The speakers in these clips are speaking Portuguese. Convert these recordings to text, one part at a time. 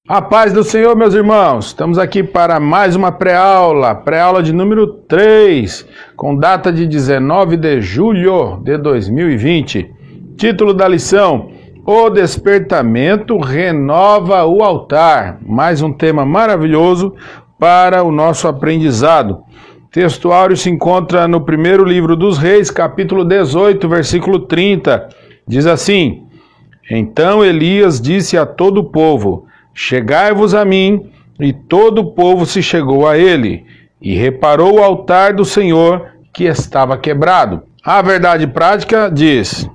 A paz do Senhor, meus irmãos. Estamos aqui para mais uma pré-aula de número 3, com data de 19 de julho de 2020. Título da lição: O despertamento renova o altar. Mais um tema maravilhoso para o nosso aprendizado. O texto áureo se encontra no primeiro livro dos Reis, capítulo 18, versículo 30. Diz assim: Então Elias disse a todo o povo: Chegai-vos a mim, e todo o povo se chegou a ele, e reparou o altar do Senhor que estava quebrado. A verdade prática diz: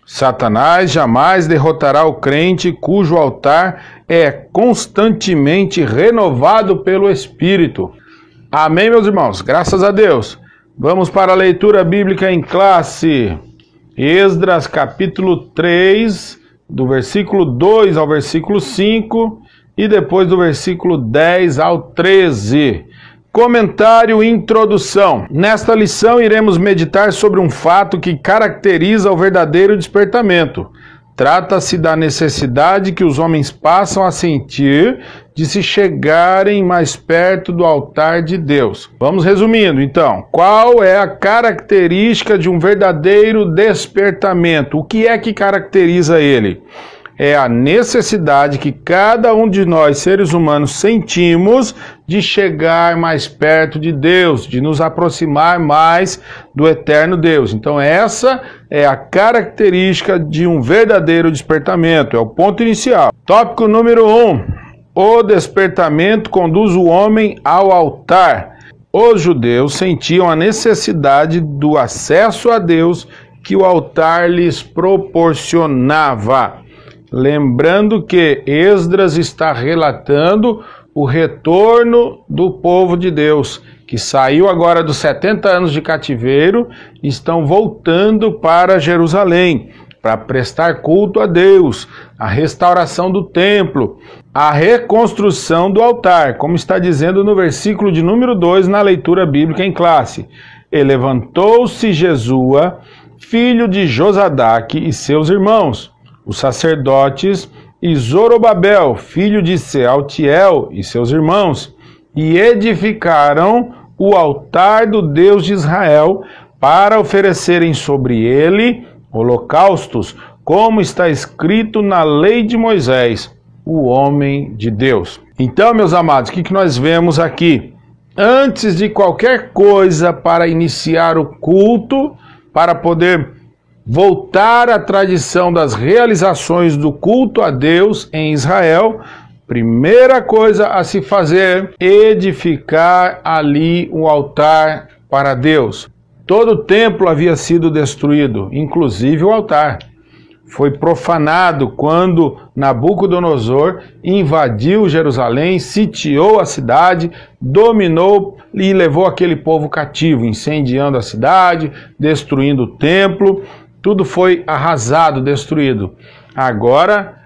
Satanás jamais derrotará o crente cujo altar é constantemente renovado pelo Espírito. Amém, meus irmãos? Graças a Deus. Vamos para a leitura bíblica em classe. Esdras, capítulo 3, do versículo 2 ao versículo 5, e depois do versículo 10 ao 13. Comentário e introdução. Nesta lição iremos meditar sobre um fato que caracteriza o verdadeiro despertamento. Trata-se da necessidade que os homens passam a sentir de se chegarem mais perto do altar de Deus. Vamos resumindo, então. Qual é a característica de um verdadeiro despertamento? O que é que caracteriza ele? É a necessidade que cada um de nós, seres humanos, sentimos de chegar mais perto de Deus, de nos aproximar mais do eterno Deus. Então essa é a característica de um verdadeiro despertamento, é o ponto inicial. Tópico número 1. O despertamento conduz o homem ao altar. Os judeus sentiam a necessidade do acesso a Deus que o altar lhes proporcionava. Lembrando que Esdras está relatando o retorno do povo de Deus, que saiu agora dos 70 anos de cativeiro e estão voltando para Jerusalém, para prestar culto a Deus, a restauração do templo, a reconstrução do altar, como está dizendo no versículo de número 2 na leitura bíblica em classe. E levantou-se Jesua, filho de Josadaque, e seus irmãos, os sacerdotes, e Zorobabel, filho de Sealtiel, e seus irmãos, e edificaram o altar do Deus de Israel para oferecerem sobre ele holocaustos, como está escrito na lei de Moisés, o homem de Deus. Então, meus amados, o que nós vemos aqui? Antes de qualquer coisa para iniciar o culto, para poder voltar à tradição das realizações do culto a Deus em Israel, primeira coisa a se fazer, edificar ali um altar para Deus. Todo o templo havia sido destruído, inclusive o altar. Foi profanado quando Nabucodonosor invadiu Jerusalém, sitiou a cidade, dominou e levou aquele povo cativo, incendiando a cidade, destruindo o templo. Tudo foi arrasado, destruído. Agora,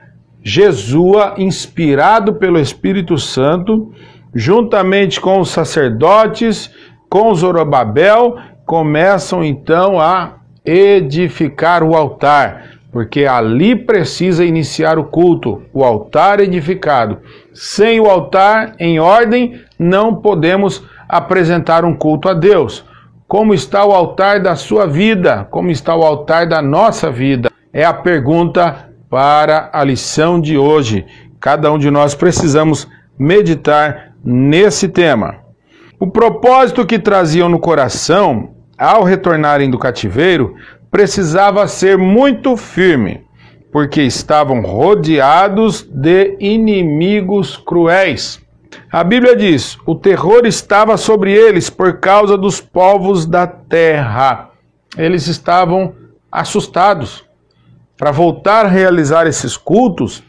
Jesua, inspirado pelo Espírito Santo, juntamente com os sacerdotes, com Zorobabel, começam então a edificar o altar, porque ali precisa iniciar o culto, o altar edificado. Sem o altar em ordem, não podemos apresentar um culto a Deus. Como está o altar da sua vida? Como está o altar da nossa vida? É a pergunta para a lição de hoje. Cada um de nós precisamos meditar nesse tema. O propósito que traziam no coração, ao retornarem do cativeiro, precisava ser muito firme, porque estavam rodeados de inimigos cruéis. A Bíblia diz: o terror estava sobre eles por causa dos povos da terra. Eles estavam assustados. Para voltar a realizar esses cultos,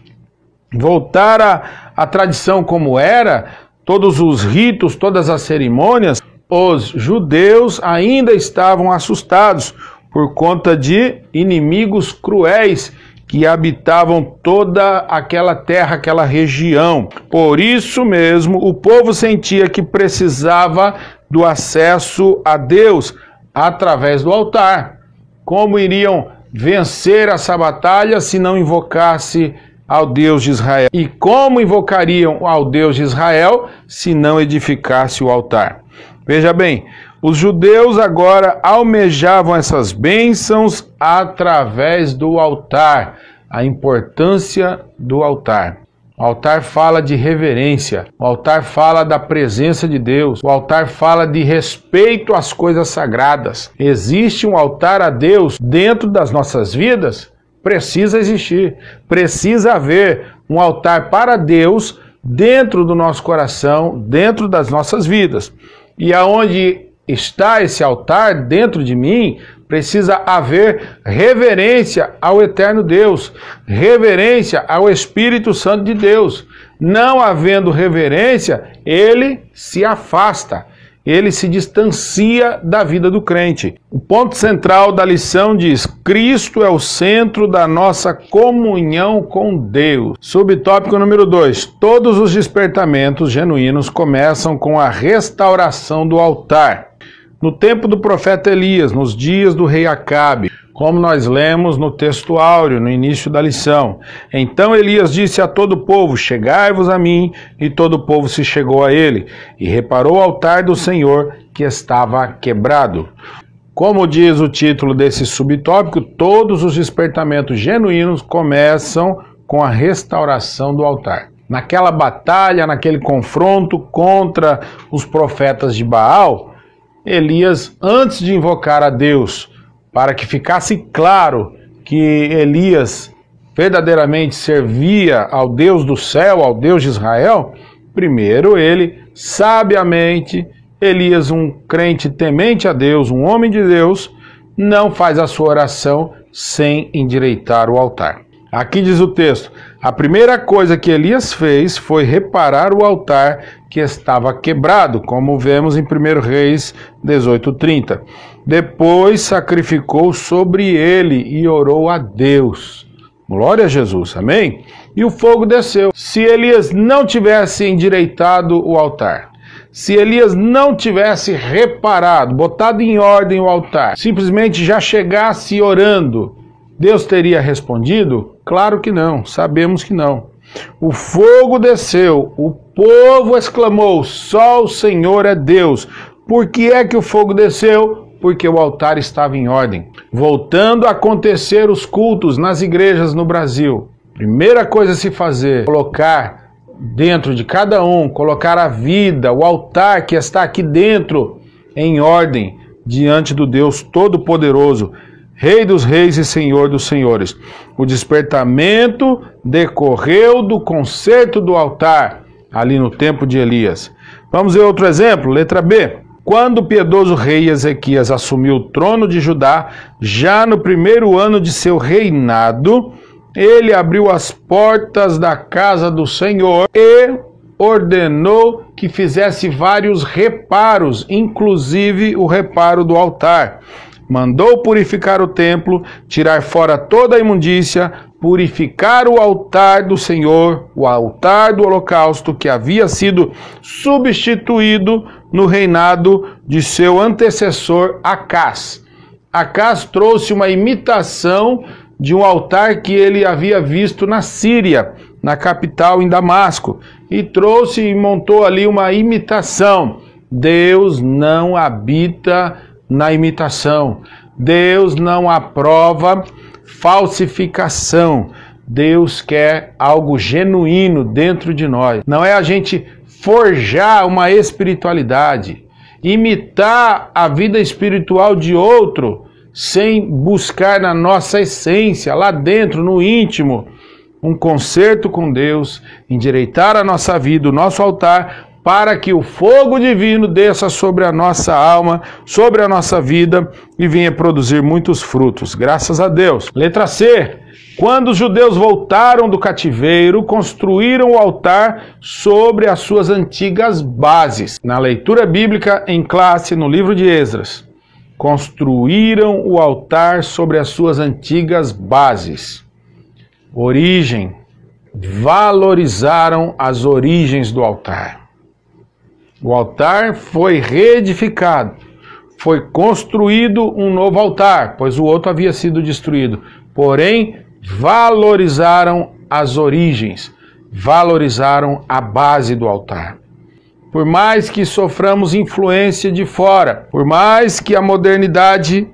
voltar à tradição como era, todos os ritos, todas as cerimônias, os judeus ainda estavam assustados por conta de inimigos cruéis que habitavam toda aquela terra, aquela região. Por isso mesmo, o povo sentia que precisava do acesso a Deus através do altar. Como iriam vencer essa batalha se não invocasse ao Deus de Israel. E como invocariam ao Deus de Israel se não edificasse o altar? Veja bem, os judeus agora almejavam essas bênçãos através do altar, a importância do altar. O altar fala de reverência, o altar fala da presença de Deus, o altar fala de respeito às coisas sagradas. Existe um altar a Deus dentro das nossas vidas? Precisa existir, precisa haver um altar para Deus dentro do nosso coração, dentro das nossas vidas. E aonde está esse altar dentro de mim, precisa haver reverência ao eterno Deus, reverência ao Espírito Santo de Deus. Não havendo reverência, ele se afasta, ele se distancia da vida do crente. O ponto central da lição diz: Cristo é o centro da nossa comunhão com Deus. Subtópico número 2. Todos os despertamentos genuínos começam com a restauração do altar. No tempo do profeta Elias, nos dias do rei Acabe, como nós lemos no texto áureo, no início da lição. Então Elias disse a todo o povo: chegai-vos a mim, e todo o povo se chegou a ele, e reparou o altar do Senhor que estava quebrado. Como diz o título desse subtópico, todos os despertamentos genuínos começam com a restauração do altar. Naquela batalha, naquele confronto contra os profetas de Baal, Elias, antes de invocar a Deus, para que ficasse claro que Elias verdadeiramente servia ao Deus do céu, ao Deus de Israel, primeiro ele, sabiamente, Elias, um crente temente a Deus, um homem de Deus, não faz a sua oração sem endireitar o altar. Aqui diz o texto: a primeira coisa que Elias fez foi reparar o altar que estava quebrado, como vemos em 1 Reis 18:30. Depois sacrificou sobre ele e orou a Deus. Glória a Jesus, amém? E o fogo desceu. Se Elias não tivesse endireitado o altar, se Elias não tivesse reparado, botado em ordem o altar, simplesmente já chegasse orando, Deus teria respondido? Claro que não, sabemos que não. O fogo desceu, o povo exclamou: só o Senhor é Deus. Por que é que o fogo desceu? Porque o altar estava em ordem. Voltando a acontecer os cultos nas igrejas no Brasil, primeira coisa a se fazer, colocar dentro de cada um, colocar a vida, o altar que está aqui dentro, em ordem, diante do Deus Todo-Poderoso, Rei dos reis e Senhor dos senhores. O despertamento decorreu do conserto do altar, ali no tempo de Elias. Vamos ver outro exemplo, letra B. Quando o piedoso rei Ezequias assumiu o trono de Judá, já no primeiro ano de seu reinado, ele abriu as portas da casa do Senhor e ordenou que fizesse vários reparos, inclusive o reparo do altar. Mandou purificar o templo, tirar fora toda a imundícia, purificar o altar do Senhor, o altar do holocausto que havia sido substituído no reinado de seu antecessor Acás. Acás trouxe uma imitação de um altar que ele havia visto na Síria, na capital em Damasco, e trouxe e montou ali uma imitação. Deus não habita na imitação. Deus não aprova falsificação. Deus quer algo genuíno dentro de nós. Não é a gente forjar uma espiritualidade, imitar a vida espiritual de outro, sem buscar na nossa essência, lá dentro, no íntimo, um conserto com Deus, endireitar a nossa vida, o nosso altar, para que o fogo divino desça sobre a nossa alma, sobre a nossa vida e venha produzir muitos frutos. Graças a Deus. Letra C. Quando os judeus voltaram do cativeiro, construíram o altar sobre as suas antigas bases. Na leitura bíblica em classe, no livro de Esdras, construíram o altar sobre as suas antigas bases. Origem. Valorizaram as origens do altar. O altar foi reedificado, foi construído um novo altar, pois o outro havia sido destruído. Porém, valorizaram as origens, valorizaram a base do altar. Por mais que soframos influência de fora, por mais que a modernidade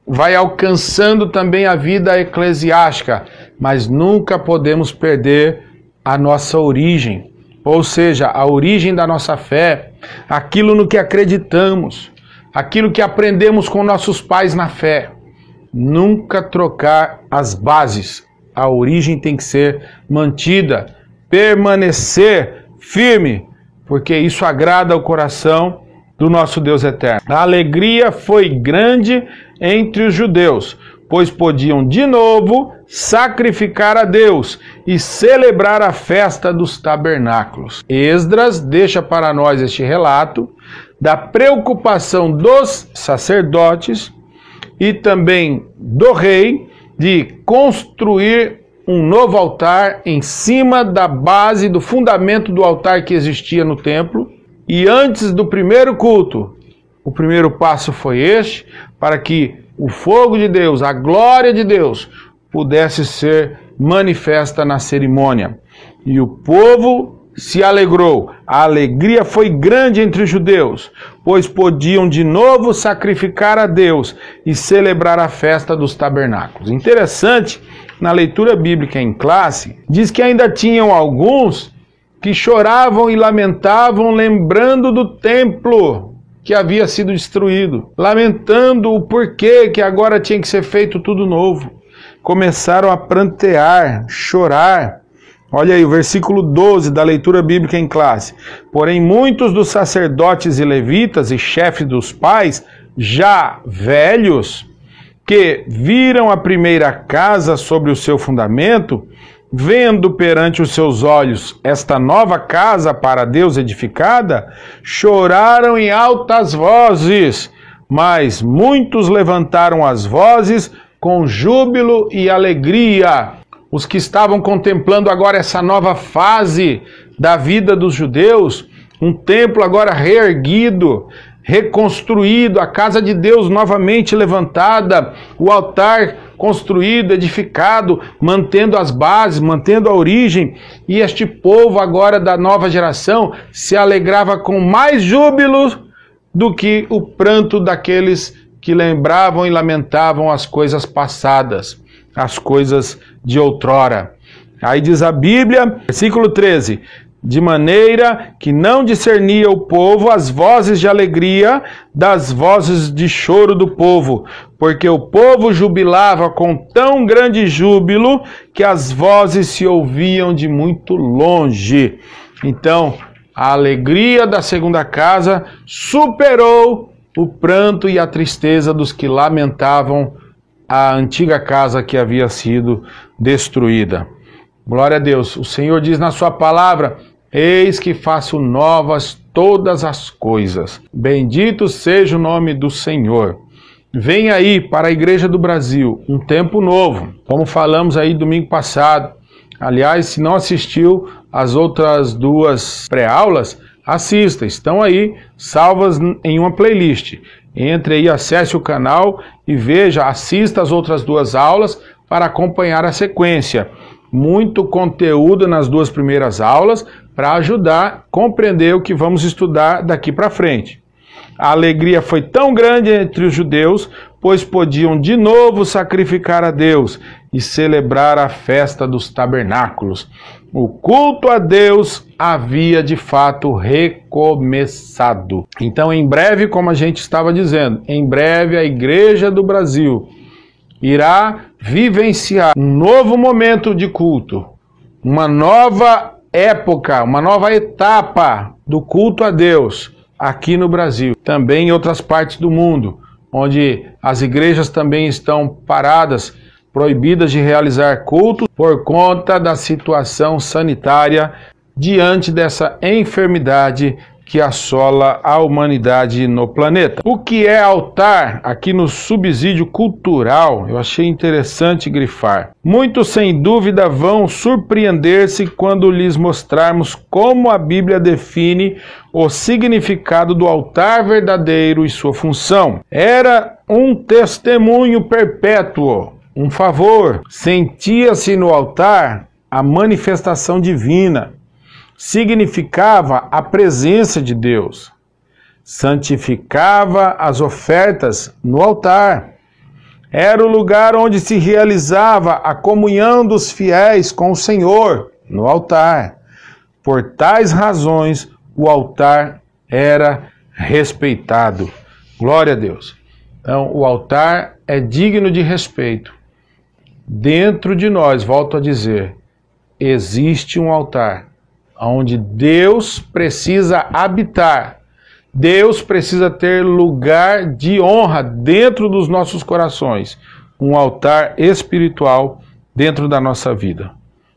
vai alcançando também a vida eclesiástica, mas nunca podemos perder a nossa origem, ou seja, a origem da nossa fé, aquilo no que acreditamos, aquilo que aprendemos com nossos pais na fé. Nunca trocar as bases, a origem tem que ser mantida, permanecer firme, porque isso agrada ao coração do nosso Deus eterno. A alegria foi grande entre os judeus, pois podiam de novo sacrificar a Deus e celebrar a festa dos tabernáculos. Esdras deixa para nós este relato da preocupação dos sacerdotes e também do rei de construir um novo altar em cima da base, do fundamento do altar que existia no templo. E antes do primeiro culto, o primeiro passo foi este, para que o fogo de Deus, a glória de Deus, pudesse ser manifesta na cerimônia. E o povo se alegrou. A alegria foi grande entre os judeus, pois podiam de novo sacrificar a Deus e celebrar a festa dos tabernáculos. Interessante, na leitura bíblica em classe, diz que ainda tinham alguns que choravam e lamentavam lembrando do templo que havia sido destruído, lamentando o porquê que agora tinha que ser feito tudo novo. Começaram a prantear, chorar. Olha aí o versículo 12 da leitura bíblica em classe. Porém, muitos dos sacerdotes e levitas e chefes dos pais, já velhos, que viram a primeira casa sobre o seu fundamento, vendo perante os seus olhos esta nova casa para Deus edificada, choraram em altas vozes, mas muitos levantaram as vozes com júbilo e alegria. Os que estavam contemplando agora essa nova fase da vida dos judeus, um templo agora reerguido, reconstruído, a casa de Deus novamente levantada, o altar construído, edificado, mantendo as bases, mantendo a origem, e este povo agora da nova geração se alegrava com mais júbilo do que o pranto daqueles que lembravam e lamentavam as coisas passadas, as coisas de outrora. Aí diz a Bíblia, versículo 13, de maneira que não discernia o povo as vozes de alegria das vozes de choro do povo, porque o povo jubilava com tão grande júbilo que as vozes se ouviam de muito longe. Então, a alegria da segunda casa superou o pranto e a tristeza dos que lamentavam a antiga casa que havia sido destruída. Glória a Deus. O Senhor diz na sua palavra: eis que faço novas todas as coisas. Bendito seja o nome do Senhor. Vem aí para a Igreja do Brasil um tempo novo, como falamos aí domingo passado. Aliás, se não assistiu às outras duas pré-aulas, assista, estão aí salvas em uma playlist. Entre aí, acesse o canal e veja, assista as outras duas aulas para acompanhar a sequência. Muito conteúdo nas duas primeiras aulas para ajudar a compreender o que vamos estudar daqui para frente. A alegria foi tão grande entre os judeus, pois podiam de novo sacrificar a Deus e celebrar a festa dos tabernáculos. O culto a Deus havia de fato recomeçado. Então, em breve, como a gente estava dizendo, em breve a Igreja do Brasil irá vivenciar um novo momento de culto, uma nova época, uma nova etapa do culto a Deus aqui no Brasil, também em outras partes do mundo, onde as igrejas também estão paradas, proibidas de realizar culto por conta da situação sanitária diante dessa enfermidade que assola a humanidade no planeta. O que é altar aqui no subsídio cultural? Eu achei interessante grifar. Muitos, sem dúvida, vão surpreender-se quando lhes mostrarmos como a Bíblia define o significado do altar verdadeiro e sua função. Era um testemunho perpétuo, um favor. Sentia-se no altar a manifestação divina. Significava a presença de Deus. Santificava as ofertas no altar. Era o lugar onde se realizava a comunhão dos fiéis com o Senhor, no altar. Por tais razões, o altar era respeitado. Glória a Deus. Então, o altar é digno de respeito. Dentro de nós, volto a dizer, existe um altar onde Deus precisa habitar. Deus precisa ter lugar de honra dentro dos nossos corações. Um altar espiritual dentro da nossa vida.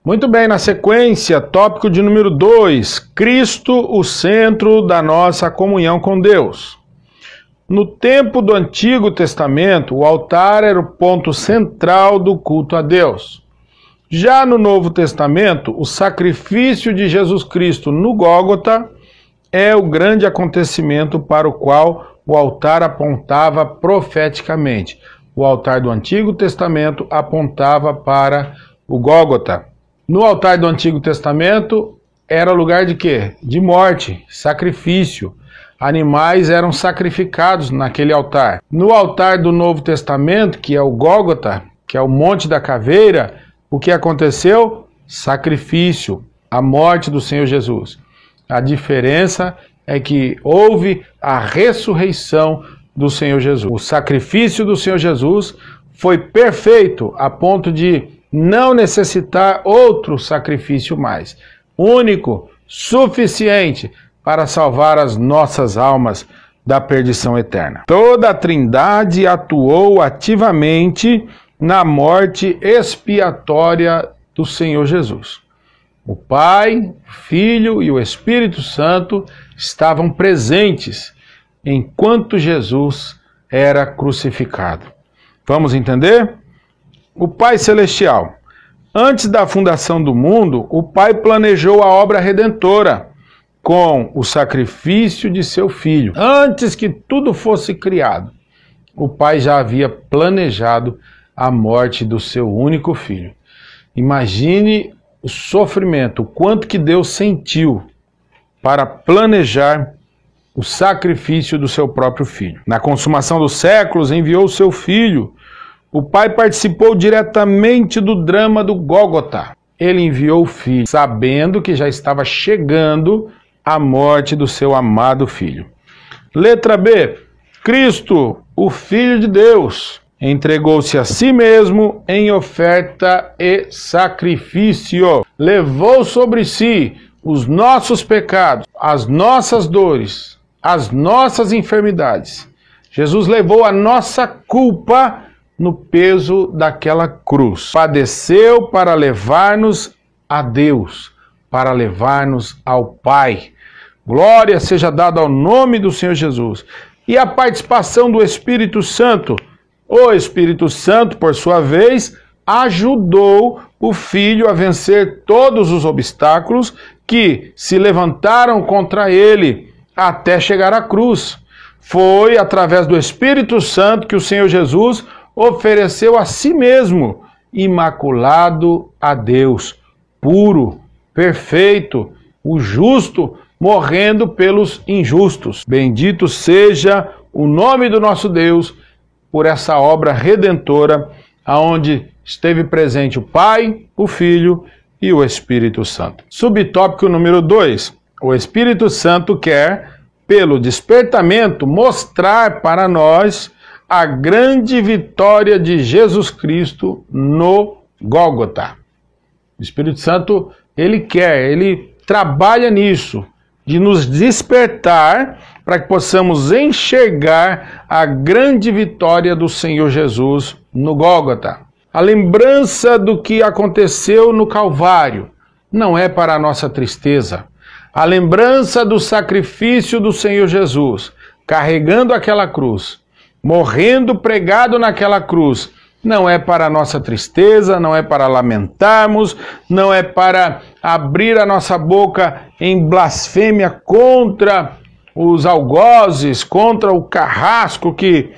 Muito bem, na sequência, tópico de número 2, Cristo, o centro da nossa comunhão com Deus. No tempo do Antigo Testamento, o altar era o ponto central do culto a Deus. Já no Novo Testamento, o sacrifício de Jesus Cristo no Gólgota é o grande acontecimento para o qual o altar apontava profeticamente. O altar do Antigo Testamento apontava para o Gólgota. No altar do Antigo Testamento era lugar de quê? De morte, sacrifício. Animais eram sacrificados naquele altar. No altar do Novo Testamento, que é o Gólgota, que é o Monte da Caveira, o que aconteceu? Sacrifício, a morte do Senhor Jesus. A diferença é que houve a ressurreição do Senhor Jesus. O sacrifício do Senhor Jesus foi perfeito a ponto de não necessitar outro sacrifício mais. Único, suficiente para salvar as nossas almas da perdição eterna. Toda a Trindade atuou ativamente na morte expiatória do Senhor Jesus. O Pai, o Filho e o Espírito Santo estavam presentes enquanto Jesus era crucificado. Vamos entender? O Pai Celestial. Antes da fundação do mundo, o Pai planejou a obra redentora com o sacrifício de seu Filho. Antes que tudo fosse criado, o Pai já havia planejado a morte do seu único Filho. Imagine o sofrimento, o quanto que Deus sentiu para planejar o sacrifício do seu próprio Filho. Na consumação dos séculos, enviou o seu Filho. O Pai participou diretamente do drama do Gólgota. Ele enviou o Filho, sabendo que já estava chegando a morte do seu amado Filho. Letra B. Cristo, o Filho de Deus, entregou-se a si mesmo em oferta e sacrifício. Levou sobre si os nossos pecados, as nossas dores, as nossas enfermidades. Jesus levou a nossa culpa no peso daquela cruz. Padeceu para levar-nos a Deus, para levar-nos ao Pai. Glória seja dada ao nome do Senhor Jesus. E a participação do Espírito Santo. O Espírito Santo, por sua vez, ajudou o Filho a vencer todos os obstáculos que se levantaram contra ele até chegar à cruz. Foi através do Espírito Santo que o Senhor Jesus ofereceu a si mesmo, imaculado a Deus, puro, perfeito, o justo, morrendo pelos injustos. Bendito seja o nome do nosso Deus por essa obra redentora, aonde esteve presente o Pai, o Filho e o Espírito Santo. Subtópico número 2. O Espírito Santo quer, pelo despertamento, mostrar para nós a grande vitória de Jesus Cristo no Gólgota. O Espírito Santo, ele trabalha nisso, de nos despertar para que possamos enxergar a grande vitória do Senhor Jesus no Gólgota. A lembrança do que aconteceu no Calvário não é para a nossa tristeza. A lembrança do sacrifício do Senhor Jesus, carregando aquela cruz, morrendo pregado naquela cruz, não é para a nossa tristeza, não é para lamentarmos, não é para abrir a nossa boca em blasfêmia contra os algozes, contra o carrasco que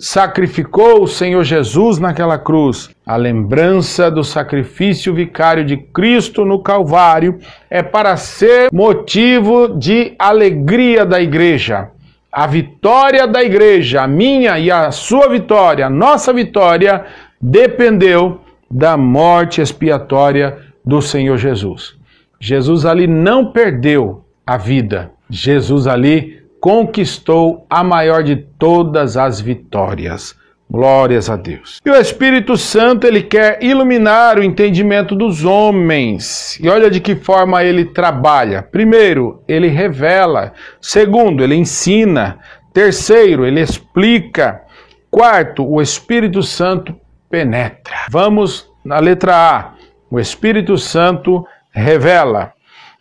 sacrificou o Senhor Jesus naquela cruz. A lembrança do sacrifício vicário de Cristo no Calvário é para ser motivo de alegria da igreja. A vitória da igreja, a minha e a sua vitória, a nossa vitória, dependeu da morte expiatória do Senhor Jesus. Jesus ali não perdeu a vida. Jesus ali conquistou a maior de todas as vitórias. Glórias a Deus. E o Espírito Santo, ele quer iluminar o entendimento dos homens. E olha de que forma ele trabalha. Primeiro, ele revela. Segundo, ele ensina. Terceiro, ele explica. Quarto, o Espírito Santo penetra. Vamos na letra A. O Espírito Santo revela,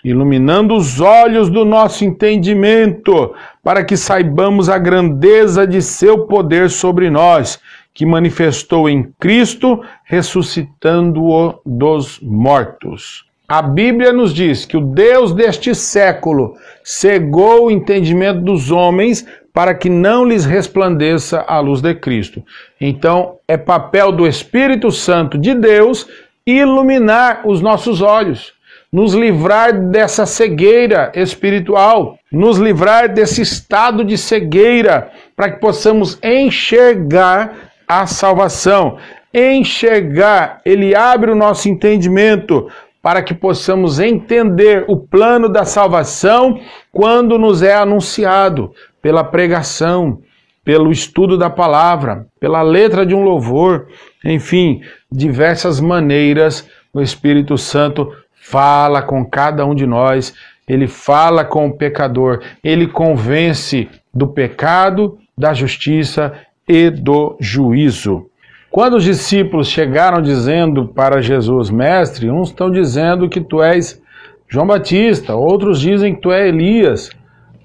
iluminando os olhos do nosso entendimento, para que saibamos a grandeza de seu poder sobre nós, que manifestou em Cristo, ressuscitando-o dos mortos. A Bíblia nos diz que o Deus deste século cegou o entendimento dos homens para que não lhes resplandeça a luz de Cristo. Então, é papel do Espírito Santo de Deus iluminar os nossos olhos, nos livrar dessa cegueira espiritual, nos livrar desse estado de cegueira, para que possamos enxergar a salvação. Enxergar, ele abre o nosso entendimento para que possamos entender o plano da salvação quando nos é anunciado pela pregação, pelo estudo da palavra, pela letra de um louvor, enfim, diversas maneiras o Espírito Santo fala com cada um de nós, ele fala com o pecador, ele convence do pecado, da justiça e do juízo. Quando os discípulos chegaram dizendo para Jesus, mestre, uns estão dizendo que tu és João Batista, outros dizem que tu és Elias.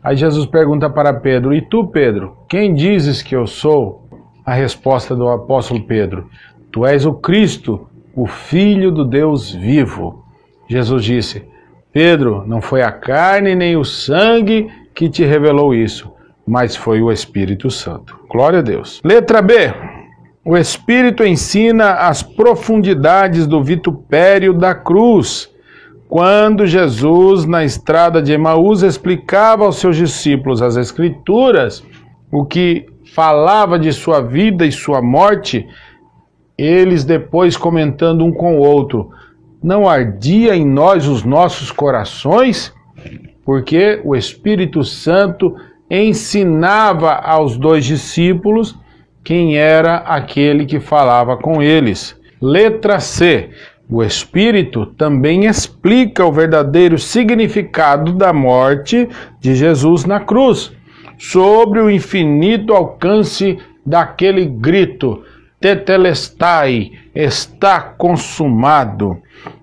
Aí Jesus pergunta para Pedro, e tu, Pedro, quem dizes que eu sou? A resposta do apóstolo Pedro, tu és o Cristo, o Filho do Deus vivo. Jesus disse, Pedro, não foi a carne nem o sangue que te revelou isso, mas foi o Espírito Santo. Glória a Deus. Letra B. O Espírito ensina as profundidades do vitupério da cruz. Quando Jesus, na estrada de Emaús, explicava aos seus discípulos as Escrituras, o que falava de sua vida e sua morte, eles depois comentando um com o outro, não ardia em nós os nossos corações? Porque o Espírito Santo ensinava aos dois discípulos quem era aquele que falava com eles. Letra C. O Espírito também explica o verdadeiro significado da morte de Jesus na cruz, sobre o infinito alcance daquele grito, Tetelestai, está consumado.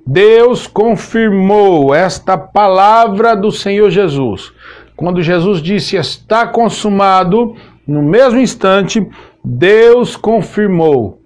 Deus confirmou esta palavra do Senhor Jesus. Quando Jesus disse está consumado, no mesmo instante, Deus confirmou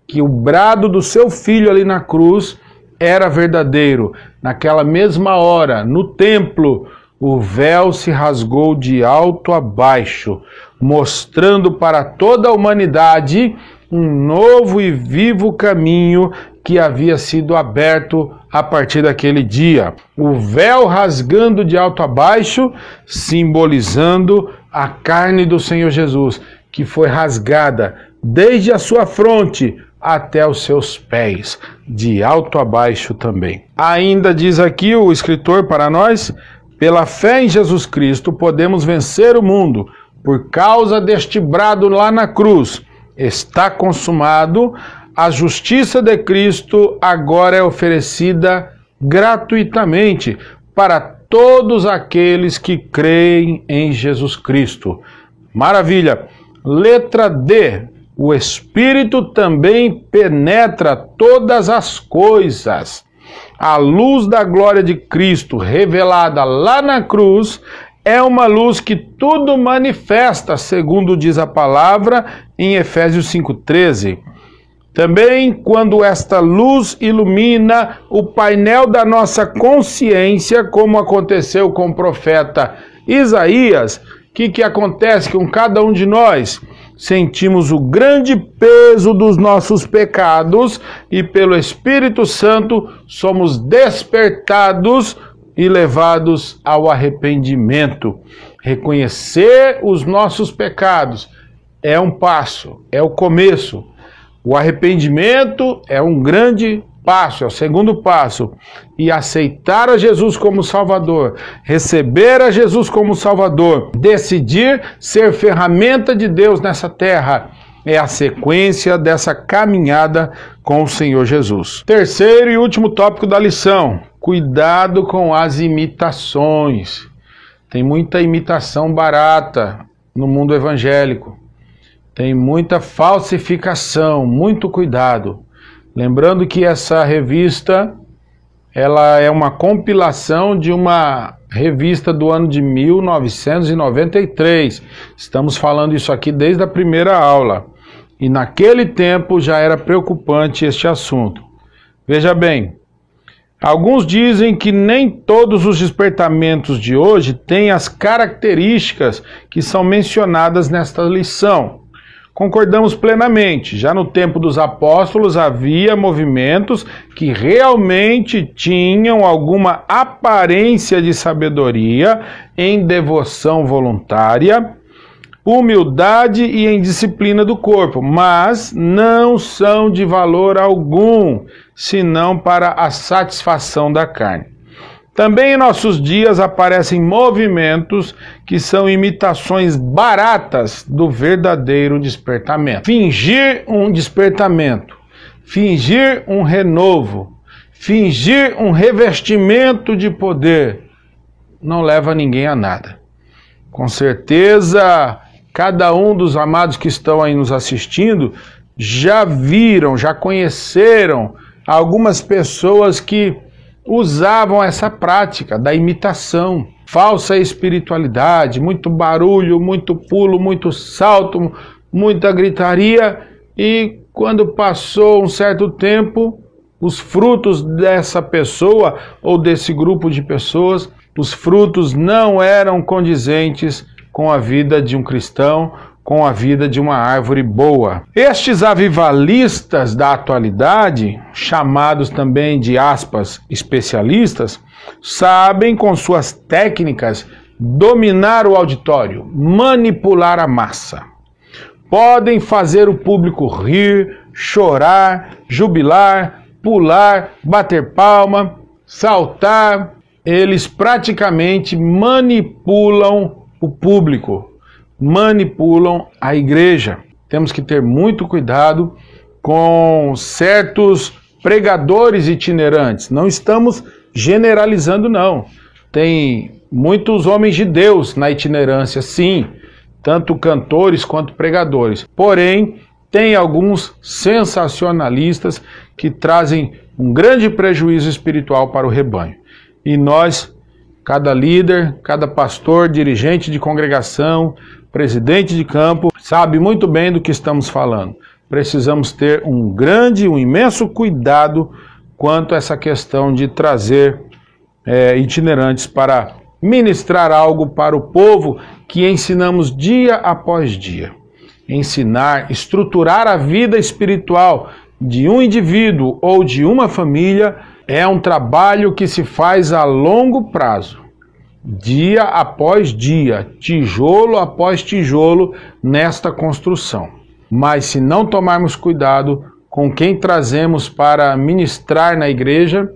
que o brado do seu filho ali na cruz era verdadeiro. Naquela mesma hora, no templo, o véu se rasgou de alto a baixo, mostrando para toda a humanidade um novo e vivo caminho que havia sido aberto a partir daquele dia. O véu rasgando de alto a baixo, simbolizando a carne do Senhor Jesus, que foi rasgada desde a sua fronte até os seus pés, de alto a baixo também. Ainda diz aqui o escritor para nós, pela fé em Jesus Cristo podemos vencer o mundo, por causa deste brado lá na cruz. Está consumado, a justiça de Cristo agora é oferecida gratuitamente para todos aqueles que creem em Jesus Cristo. Maravilha! Letra D. O Espírito também penetra todas as coisas. A luz da glória de Cristo revelada lá na cruz é uma luz que tudo manifesta, segundo diz a palavra em Efésios 5,13. Também, quando esta luz ilumina o painel da nossa consciência, como aconteceu com o profeta Isaías, o que acontece com cada um de nós? sentimos o grande peso dos nossos pecados e pelo Espírito Santo somos despertados e levados ao arrependimento. Reconhecer os nossos pecados é um passo, é o começo. O arrependimento é um grande passo, é o segundo passo. E aceitar a Jesus como Salvador, receber a Jesus como Salvador, decidir ser ferramenta de Deus nessa terra, é a sequência dessa caminhada com o Senhor Jesus. Terceiro e último tópico da lição: cuidado com as imitações. Tem muita imitação barata no mundo evangélico. Tem muita falsificação, muito cuidado. Lembrando que essa revista, ela é uma compilação de uma revista do ano de 1993. Estamos falando isso aqui desde a primeira aula. E naquele tempo já era preocupante este assunto. Veja bem, alguns dizem que nem todos os despertamentos de hoje têm as características que são mencionadas nesta lição. Concordamos plenamente. Já no tempo dos apóstolos havia movimentos que realmente tinham alguma aparência de sabedoria em devoção voluntária, humildade e em disciplina do corpo, mas não são de valor algum, senão para a satisfação da carne. Também em nossos dias aparecem movimentos que são imitações baratas do verdadeiro despertamento. Fingir um despertamento, fingir um renovo, fingir um revestimento de poder, não leva ninguém a nada. Com certeza, cada um dos amados que estão aí nos assistindo já viram, já conheceram algumas pessoas que usavam essa prática da imitação, falsa espiritualidade, muito barulho, muito pulo, muito salto, muita gritaria, e quando passou um certo tempo, os frutos dessa pessoa ou desse grupo de pessoas, os frutos não eram condizentes com a vida de um cristão, com a vida de uma árvore boa. Estes avivalistas da atualidade, chamados também de aspas especialistas, sabem com suas técnicas dominar o auditório, manipular a massa. Podem fazer o público rir, chorar, jubilar, pular, bater palma, saltar. Eles praticamente manipulam o público, manipulam a igreja. Temos que ter muito cuidado com certos pregadores itinerantes. Não estamos generalizando, não. Tem muitos homens de Deus na itinerância, sim, tanto cantores quanto pregadores. Porém, tem alguns sensacionalistas que trazem um grande prejuízo espiritual para o rebanho. E nós, cada líder, cada pastor, dirigente de congregação, presidente de campo, sabe muito bem do que estamos falando. Precisamos ter um imenso cuidado quanto a essa questão de trazer itinerantes para ministrar algo para o povo que ensinamos dia após dia. Ensinar, estruturar a vida espiritual de um indivíduo ou de uma família é um trabalho que se faz a longo prazo. Dia após dia, tijolo após tijolo nesta construção. Mas se não tomarmos cuidado com quem trazemos para ministrar na igreja,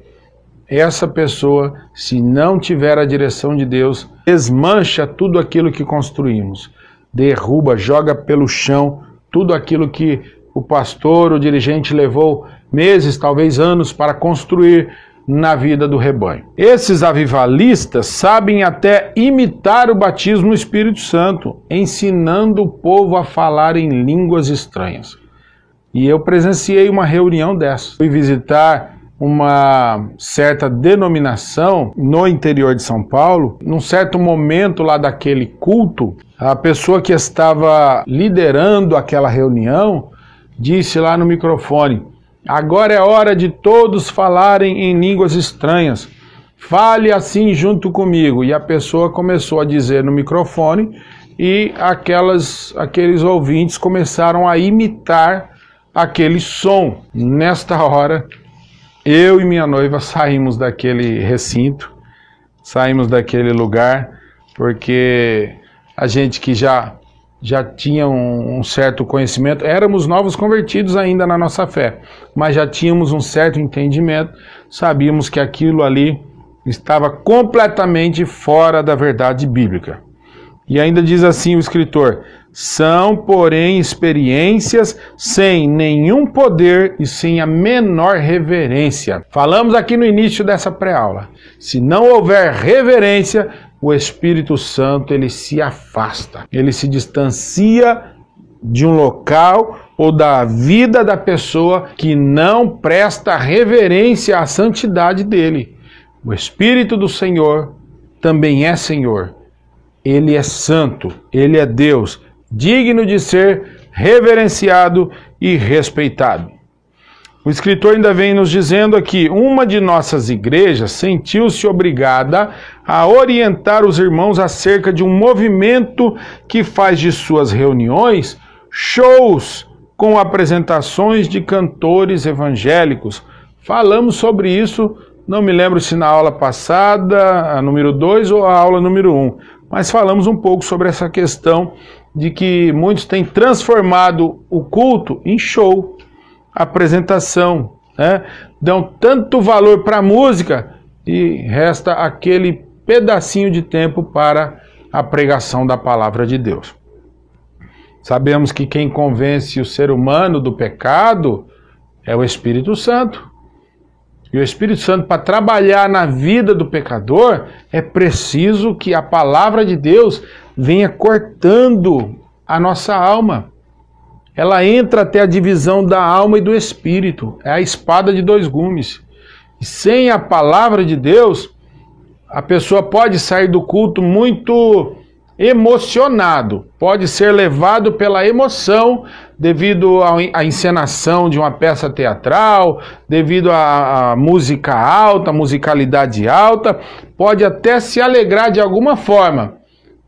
essa pessoa, se não tiver a direção de Deus, desmancha tudo aquilo que construímos, derruba, joga pelo chão tudo aquilo que o pastor, o dirigente levou meses, talvez anos para construir na vida do rebanho. Esses avivalistas sabem até imitar o batismo no Espírito Santo, ensinando o povo a falar em línguas estranhas. E eu presenciei uma reunião dessa. Fui visitar uma certa denominação no interior de São Paulo. Num certo momento lá daquele culto, a pessoa que estava liderando aquela reunião disse lá no microfone: agora é hora de todos falarem em línguas estranhas. Fale assim junto comigo. E a pessoa começou a dizer no microfone e aqueles ouvintes começaram a imitar aquele som. Nesta hora, eu e minha noiva saímos daquele recinto, saímos daquele lugar, porque a gente que já tinha um certo conhecimento, éramos novos convertidos ainda na nossa fé, mas já tínhamos um certo entendimento, sabíamos que aquilo ali estava completamente fora da verdade bíblica. E ainda diz assim o escritor: são, porém, experiências sem nenhum poder e sem a menor reverência. Falamos aqui no início dessa pré-aula. Se não houver reverência, o Espírito Santo ele se afasta. Ele se distancia de um local ou da vida da pessoa que não presta reverência à santidade dele. O Espírito do Senhor também é Senhor. Ele é santo, ele é Deus, digno de ser reverenciado e respeitado. O escritor ainda vem nos dizendo aqui: uma de nossas igrejas sentiu-se obrigada a orientar os irmãos acerca de um movimento que faz de suas reuniões shows com apresentações de cantores evangélicos. Falamos sobre isso, não me lembro se na aula passada, a número 2 ou a aula número 1, mas falamos um pouco sobre essa questão de que muitos têm transformado o culto em show, apresentação, né? Dão tanto valor para a música e resta aquele pedacinho de tempo para a pregação da palavra de Deus. Sabemos que quem convence o ser humano do pecado é o Espírito Santo. E o Espírito Santo, para trabalhar na vida do pecador, é preciso que a palavra de Deus venha cortando a nossa alma. Ela entra até a divisão da alma e do espírito. É a espada de dois gumes. E sem a palavra de Deus, a pessoa pode sair do culto muito emocionado, pode ser levado pela emoção devido à encenação de uma peça teatral, devido à música alta, musicalidade alta, pode até se alegrar de alguma forma,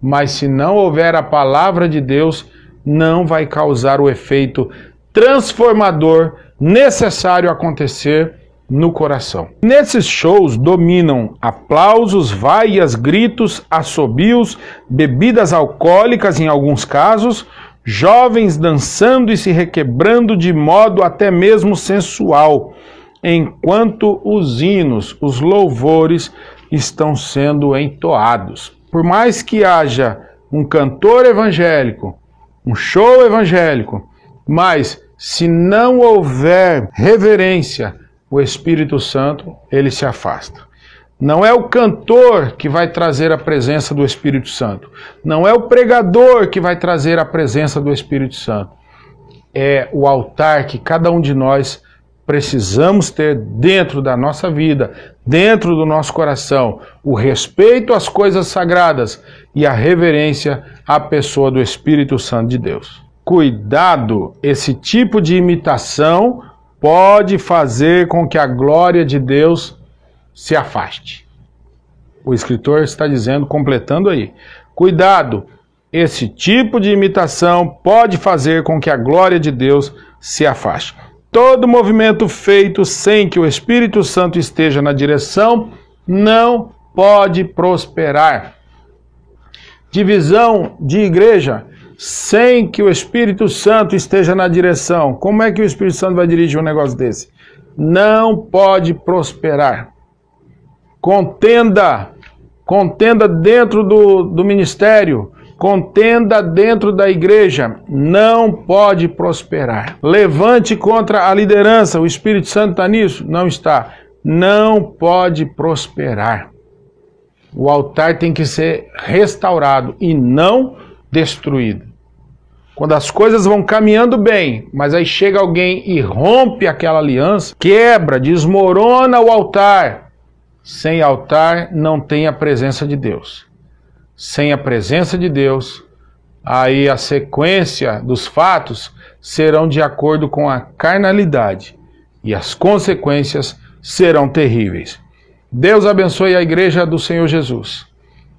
mas se não houver a palavra de Deus, não vai causar o efeito transformador necessário acontecer no coração. Nesses shows dominam aplausos, vaias, gritos, assobios, bebidas alcoólicas em alguns casos, jovens dançando e se requebrando de modo até mesmo sensual, enquanto os hinos, os louvores estão sendo entoados. Por mais que haja um cantor evangélico, um show evangélico, mas se não houver reverência, o Espírito Santo, ele se afasta. Não é o cantor que vai trazer a presença do Espírito Santo. Não é o pregador que vai trazer a presença do Espírito Santo. É o altar que cada um de nós precisamos ter dentro da nossa vida, dentro do nosso coração, o respeito às coisas sagradas e a reverência à pessoa do Espírito Santo de Deus. Cuidado, esse tipo de imitação pode fazer com que a glória de Deus se afaste. O escritor está dizendo, completando aí, cuidado, esse tipo de imitação pode fazer com que a glória de Deus se afaste. Todo movimento feito sem que o Espírito Santo esteja na direção não pode prosperar. Divisão de igreja sem que o Espírito Santo esteja na direção. Como é que o Espírito Santo vai dirigir um negócio desse? Não pode prosperar. Contenda dentro do ministério, contenda dentro da igreja, não pode prosperar. Levante contra a liderança, o Espírito Santo está nisso? Não está. Não pode prosperar. O altar tem que ser restaurado e não destruído. Quando as coisas vão caminhando bem, mas aí chega alguém e rompe aquela aliança, quebra, desmorona o altar. Sem altar não tem a presença de Deus. Sem a presença de Deus, aí a sequência dos fatos serão de acordo com a carnalidade e as consequências serão terríveis. Deus abençoe a igreja do Senhor Jesus.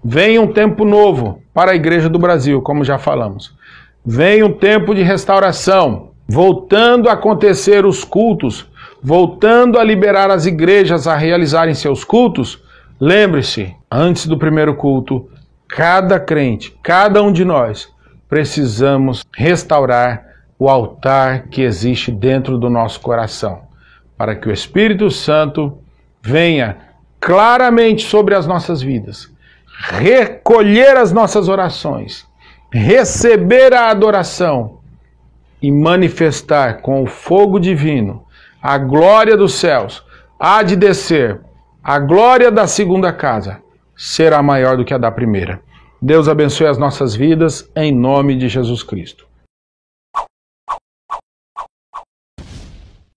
Vem um tempo novo para a Igreja do Brasil, como já falamos. Vem um tempo de restauração, voltando a acontecer os cultos, voltando a liberar as igrejas a realizarem seus cultos. Lembre-se, antes do primeiro culto, cada crente, cada um de nós, precisamos restaurar o altar que existe dentro do nosso coração, para que o Espírito Santo venha claramente sobre as nossas vidas, recolher as nossas orações, receber a adoração e manifestar com o fogo divino a glória dos céus. Há de descer, a glória da segunda casa será maior do que a da primeira. Deus abençoe as nossas vidas, em nome de Jesus Cristo.